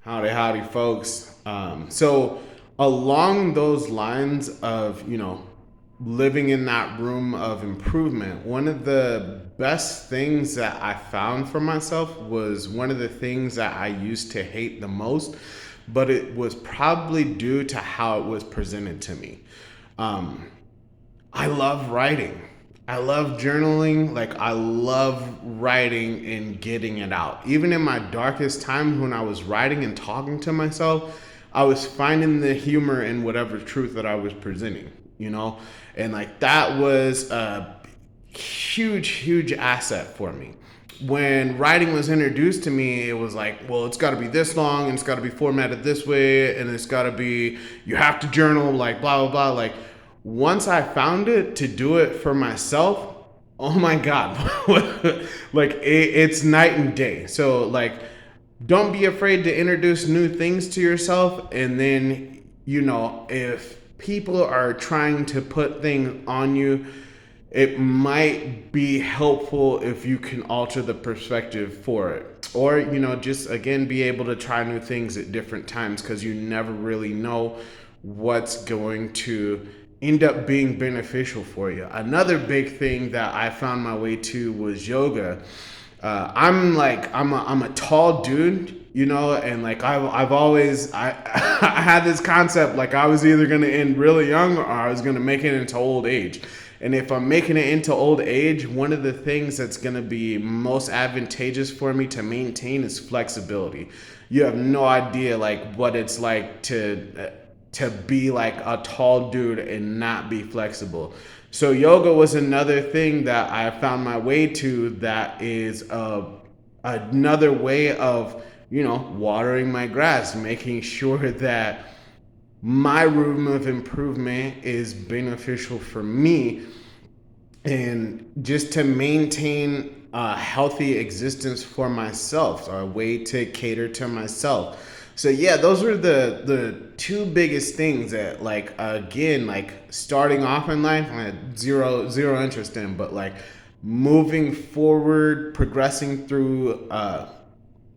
Howdy, folks. So, along those lines of, living in that room of improvement, one of the best things that I found for myself was one of the things that I used to hate the most, but it was probably due to how it was presented to me. Um, I love writing. I love journaling. Like, I love writing and getting it out. Even in my darkest times when I was writing and talking to myself, I was finding the humor in whatever truth that I was presenting, you know? And like, that was a huge asset for me. When writing was introduced to me, it was like, well, it's got to be this long and it's got to be formatted this way and it's got to be, you have to journal, like, blah, blah, blah. Like, once I found it to do it for myself, oh my God, like, it's night and day. So, like, don't be afraid to introduce new things to yourself. And then, if people are trying to put things on you, it might be helpful if you can alter the perspective for it. Or, just again, be able to try new things at different times because you never really know what's going to end up being beneficial for you. Another big thing that I found my way to was yoga. I'm a tall dude, and like I've always I had this concept like I was either gonna end really young or I was gonna make it into old age. And if I'm making it into old age, one of the things that's gonna be most advantageous for me to maintain is flexibility. You have no idea like what it's like to be like a tall dude and not be flexible. So yoga was another thing that I found my way to that is another way of, watering my grass, making sure that my room of improvement is beneficial for me and just to maintain a healthy existence for myself, so a way to cater to myself. So yeah, those were the two biggest things that, like, again, like, starting off in life I had zero interest in, but like moving forward, progressing through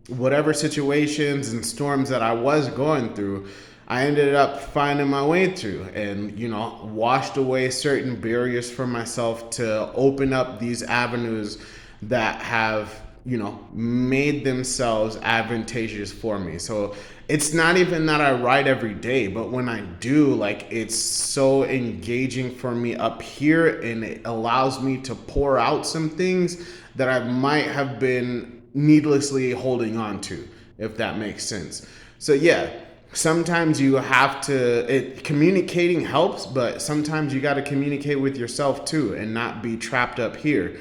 whatever situations and storms that I was going through, I ended up finding my way through and, washed away certain barriers for myself to open up these avenues that have, made themselves advantageous for me. So it's not even that I write every day, but when I do, like, it's so engaging for me up here and it allows me to pour out some things that I might have been needlessly holding on to, if that makes sense. So yeah, sometimes you have to communicating helps, but sometimes you got to communicate with yourself too and not be trapped up here.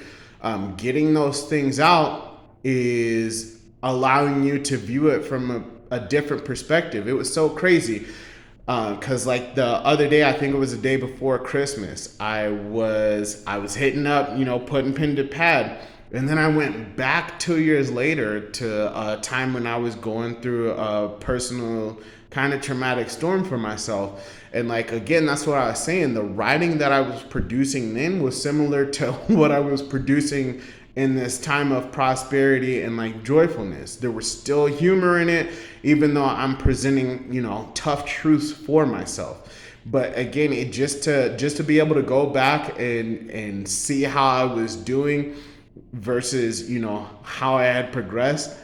Getting those things out is allowing you to view it from a different perspective. It was so crazy because like the other day, I think it was the day before Christmas, I was hitting up, putting pen to pad. And then I went back 2 years later to a time when I was going through a personal kind of traumatic storm for myself. And like, again, that's what I was saying. The writing that I was producing then was similar to what I was producing in this time of prosperity and like joyfulness. There was still humor in it, even though I'm presenting, tough truths for myself. But again, it just to be able to go back and see how I was doing versus, how I had progressed,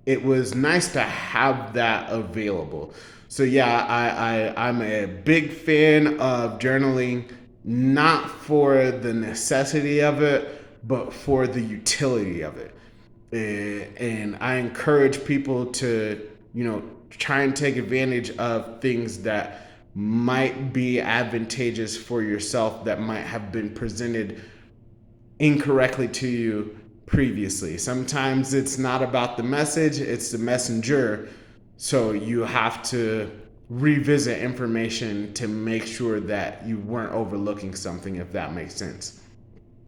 it was nice to have that available. So yeah, I'm a big fan of journaling, not for the necessity of it, but for the utility of it. And I encourage people to, try and take advantage of things that might be advantageous for yourself that might have been presented incorrectly to you previously. Sometimes it's not about the message, it's the messenger. So you have to revisit information to make sure that you weren't overlooking something, if that makes sense.